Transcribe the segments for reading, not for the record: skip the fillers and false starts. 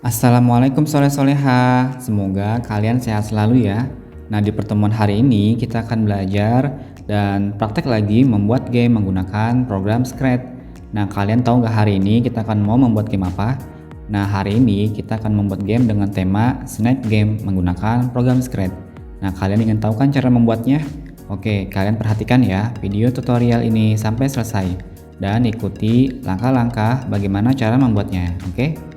Assalamualaikum soleh-soleha, semoga kalian sehat selalu ya. Nah, di pertemuan hari ini kita akan belajar dan praktek lagi membuat game menggunakan program Scratch. Nah, kalian tahu nggak hari ini kita akan mau membuat game apa? Nah, hari ini kita akan membuat game dengan tema Snack Game menggunakan program Scratch. Nah, kalian ingin tahu kan cara membuatnya? Oke, kalian perhatikan ya video tutorial ini sampai selesai dan ikuti langkah-langkah bagaimana cara membuatnya, oke?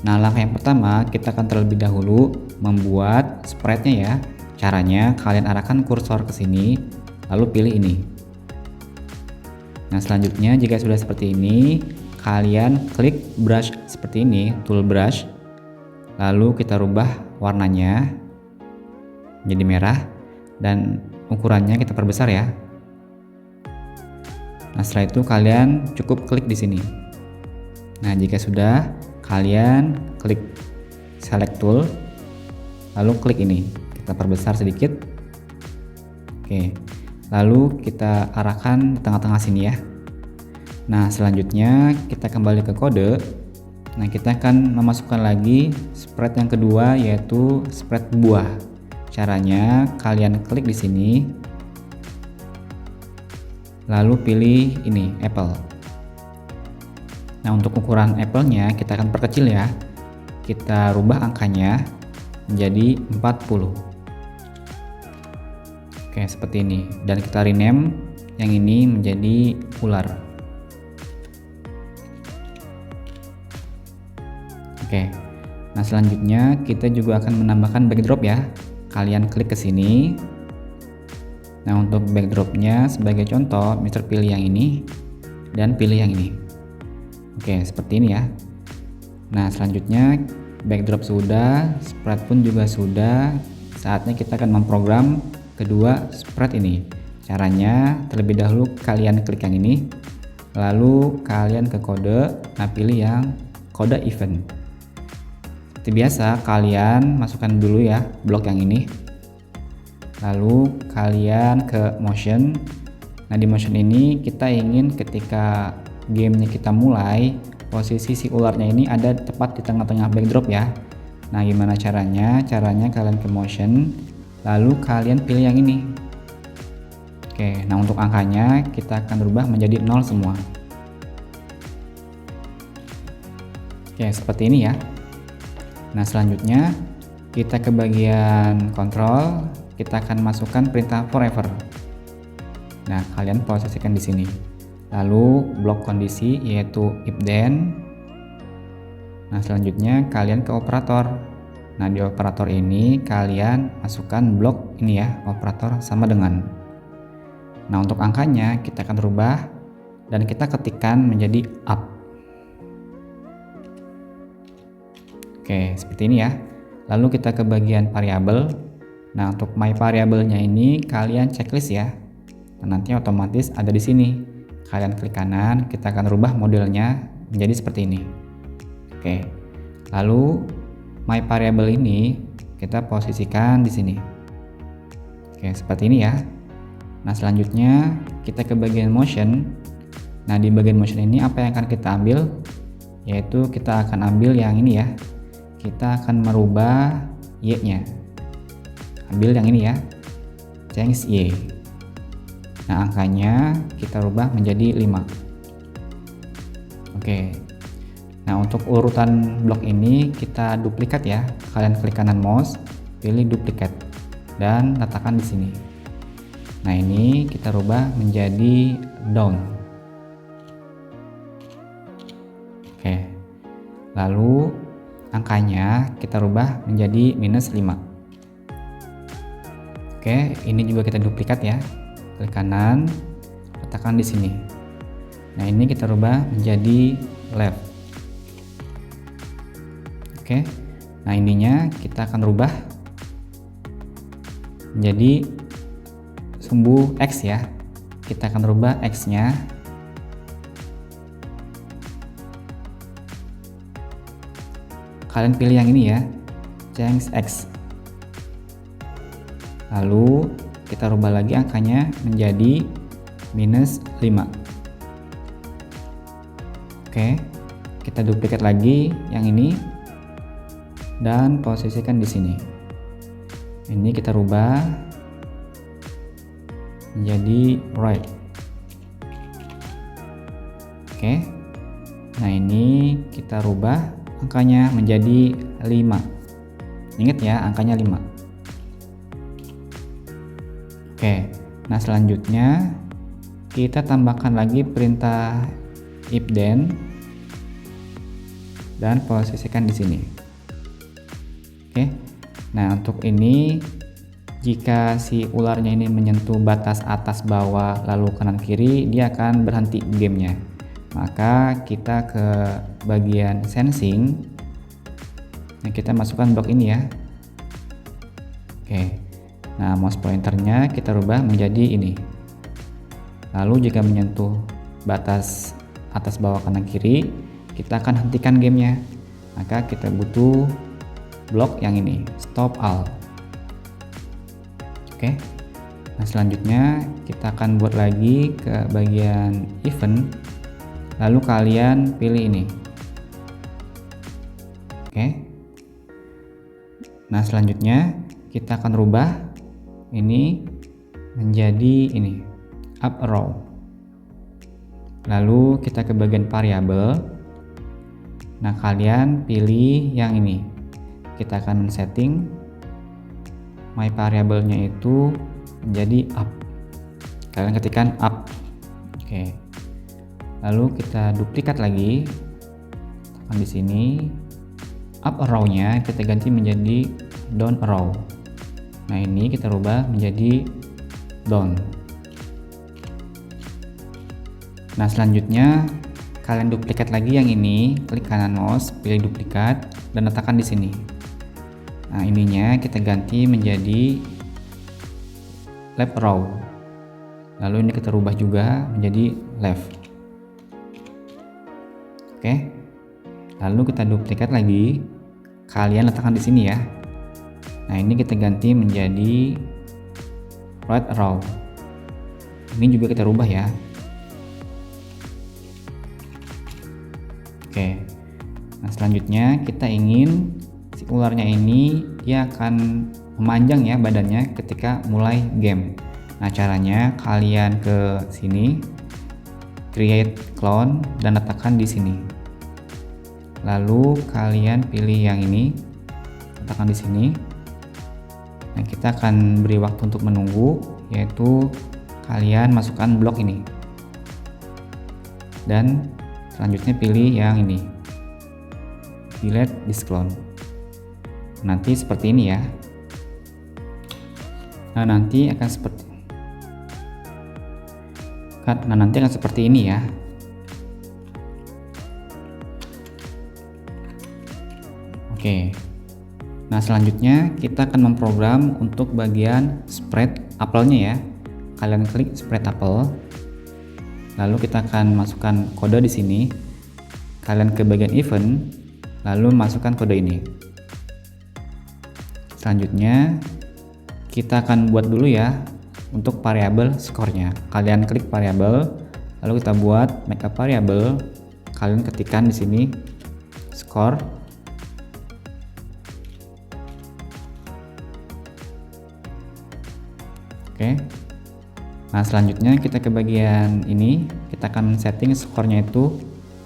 Nah, langkah yang pertama kita akan terlebih dahulu membuat sprite-nya ya. Caranya kalian arahkan kursor ke sini, lalu pilih ini. Nah, selanjutnya jika sudah seperti ini, kalian klik brush seperti ini, tool brush. Lalu kita rubah warnanya jadi merah dan ukurannya kita perbesar ya. Nah, setelah itu kalian cukup klik di sini. Nah, jika sudah, kalian klik select tool, lalu klik ini, kita perbesar sedikit. Oke, lalu kita arahkan di tengah-tengah sini ya. Nah, selanjutnya kita kembali ke kode. Nah, kita akan memasukkan lagi sprite yang kedua, yaitu sprite buah. Caranya kalian klik di sini, lalu pilih ini apple. Nah, untuk ukuran apple-nya kita akan perkecil ya. Kita rubah angkanya menjadi 40. Oke, seperti ini. Dan kita rename yang ini menjadi ular. Oke. Nah, selanjutnya kita juga akan menambahkan backdrop ya. Kalian klik ke sini. Nah, untuk backdropnya sebagai contoh, Mister pilih yang ini dan pilih yang ini. Oke, seperti ini ya. Nah, selanjutnya backdrop sudah, sprite pun juga sudah. Saatnya kita akan memprogram kedua sprite ini. Caranya terlebih dahulu kalian klik yang ini, lalu kalian ke kode, nah pilih yang kode event. Seperti biasa kalian masukkan dulu ya blok yang ini. Lalu kalian ke motion. Nah, di motion ini kita ingin ketika gamenya kita mulai, posisi si ularnya ini ada tepat di tengah-tengah backdrop ya. Nah, gimana caranya? Caranya kalian ke motion, lalu kalian pilih yang ini. Oke, nah untuk angkanya kita akan rubah menjadi 0 semua. Oke, seperti ini ya. Nah, selanjutnya kita ke bagian kontrol, kita akan masukkan perintah forever. Nah, kalian posisikan di sini. Lalu blok kondisi yaitu if then. Nah, selanjutnya kalian ke operator. Nah, di operator ini kalian masukkan blok ini ya, operator sama dengan. Nah, untuk angkanya kita akan rubah dan kita ketikkan menjadi up. Oke, seperti ini ya. Lalu kita ke bagian variabel. Nah, untuk my variabelnya ini kalian checklist ya. Nah, nanti otomatis ada di sini. Kalian klik kanan, kita akan rubah modelnya menjadi seperti ini. Oke. Lalu my variable ini kita posisikan di sini. Oke, seperti ini ya. Nah, selanjutnya kita ke bagian motion. Nah, di bagian motion ini apa yang akan kita ambil? Yaitu kita akan ambil yang ini ya. Kita akan merubah y-nya. Ambil yang ini ya. Change y. Nah, angkanya kita rubah menjadi 5. Oke. Nah, untuk urutan blok ini kita duplikat ya. Kalian klik kanan mouse, pilih duplicate dan letakkan di sini. Nah, ini kita rubah menjadi down. Oke. Lalu angkanya kita rubah menjadi -5. Oke, ini juga kita duplikat ya. Klik kanan, letakkan di sini. Nah, ini kita rubah menjadi left. Oke. Nah, ininya kita akan rubah menjadi sumbu X ya. Kita akan rubah X-nya. Kalian pilih yang ini ya. Change X. Lalu kita rubah lagi angkanya menjadi -5. Oke, kita duplikat lagi yang ini. dan posisikan di sini. Ini kita rubah menjadi right. Oke. Nah, ini kita rubah angkanya menjadi 5. Ingat ya, angkanya 5. Oke. Nah, selanjutnya kita tambahkan lagi perintah if then dan posisikan di sini. Oke. Nah, untuk ini jika si ularnya ini menyentuh batas atas bawah lalu kanan kiri, dia akan berhenti gamenya. Maka kita ke bagian sensing. Nah, kita masukkan blok ini ya. Oke. Nah, mouse pointernya kita rubah menjadi ini. Lalu jika menyentuh batas atas bawah kanan kiri, kita akan hentikan gamenya. Maka kita butuh blok yang ini, stop all. Oke. Nah, selanjutnya kita akan buat lagi ke bagian event. Lalu kalian pilih ini. Oke. Nah, selanjutnya kita akan rubah ini menjadi ini, up arrow. Lalu kita ke bagian variabel. Nah, kalian pilih yang ini. Kita akan setting my variabelnya itu menjadi up. Kalian ketikkan up. Oke. Lalu kita duplikat lagi, tekan di sini, up arrow-nya kita ganti menjadi down arrow. Nah, ini kita rubah menjadi down. Nah, selanjutnya kalian duplikat lagi yang ini, klik kanan mouse, pilih duplikat dan letakkan di sini. Nah, ininya kita ganti menjadi left arrow. Lalu ini kita rubah juga menjadi left. Oke. Lalu kita duplikat lagi. Kalian letakkan di sini ya. Nah, ini kita ganti menjadi right arrow. Ini juga kita rubah ya. Oke. Nah, selanjutnya kita ingin si ularnya ini dia akan memanjang ya badannya ketika mulai game. Nah, caranya kalian ke sini, create clone dan letakkan di sini. Lalu kalian pilih yang ini, letakkan di sini. Nah, kita akan beri waktu untuk menunggu, yaitu kalian masukkan blok ini. Dan selanjutnya pilih yang ini, delete this clone. Nanti seperti ini ya. Nah, nanti akan seperti ini ya. Oke. Nah, selanjutnya kita akan memprogram untuk bagian spread apelnya ya. Kalian klik spread apple. Lalu kita akan masukkan kode di sini. Kalian ke bagian event, lalu masukkan kode ini. Selanjutnya kita akan buat dulu ya untuk variabel skornya. Kalian klik variabel, lalu kita buat makeup variable. Kalian ketikkan di sini skor. Oke. Nah, selanjutnya kita ke bagian ini, kita akan setting skornya itu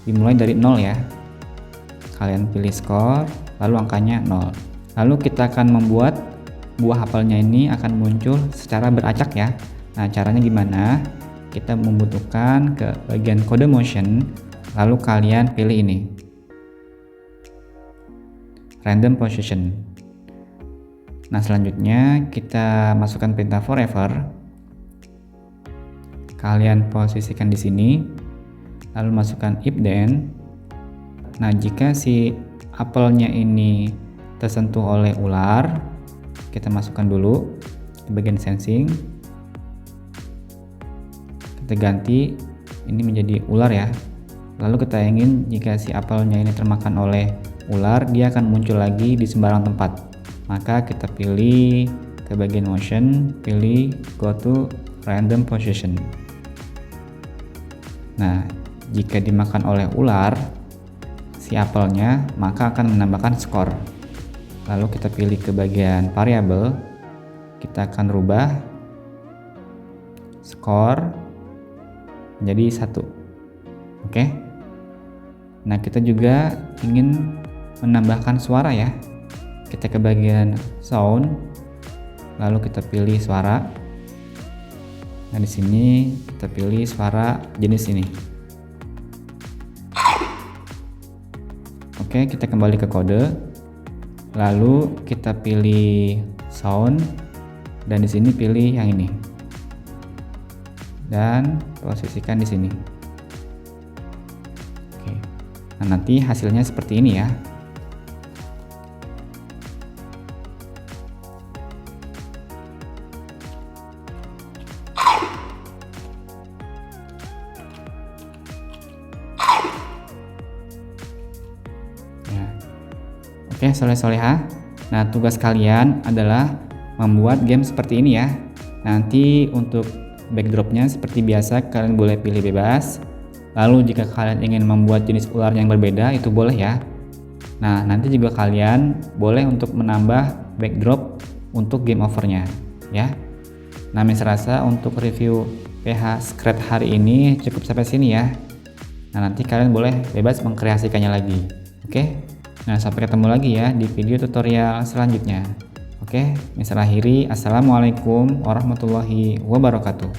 dimulai dari 0 ya. Kalian pilih skor, lalu angkanya 0. Lalu kita akan membuat buah apelnya ini akan muncul secara beracak ya. Nah, caranya gimana? Kita membutuhkan ke bagian kode motion, lalu kalian pilih ini, random position. Nah, selanjutnya kita masukkan perintah forever. Kalian posisikan di sini, lalu masukkan if then. Nah, jika si apelnya ini tersentuh oleh ular, kita masukkan dulu ke bagian sensing. Kita ganti ini menjadi ular ya. Lalu kita ingin jika si apelnya ini termakan oleh ular, dia akan muncul lagi di sembarang tempat. Maka kita pilih ke bagian motion, pilih go to random position. Nah, jika dimakan oleh ular si apelnya, maka akan menambahkan skor. Lalu kita pilih ke bagian variabel, kita akan rubah skor menjadi 1. Oke. Nah, kita juga ingin menambahkan suara ya. Kita ke bagian sound, lalu kita pilih suara. Nah, di sini kita pilih suara jenis ini. Oke, kita kembali ke kode. Lalu kita pilih sound dan di sini pilih yang ini. Dan posisikan di sini. Oke. Nah, nanti hasilnya seperti ini ya. Oke, soleh-soleha. Nah, tugas kalian adalah membuat game seperti ini ya. Nanti untuk backdropnya seperti biasa kalian boleh pilih bebas. Lalu jika kalian ingin membuat jenis ular yang berbeda itu boleh ya. Nah, nanti juga kalian boleh untuk menambah backdrop untuk game overnya ya. Nah, serasa untuk review PH Scratch hari ini cukup sampai sini ya. Nah, nanti kalian boleh bebas mengkreasikannya lagi. Oke. Nah, sampai ketemu lagi ya di video tutorial selanjutnya. Oke, misal akhiri, assalamualaikum warahmatullahi wabarakatuh.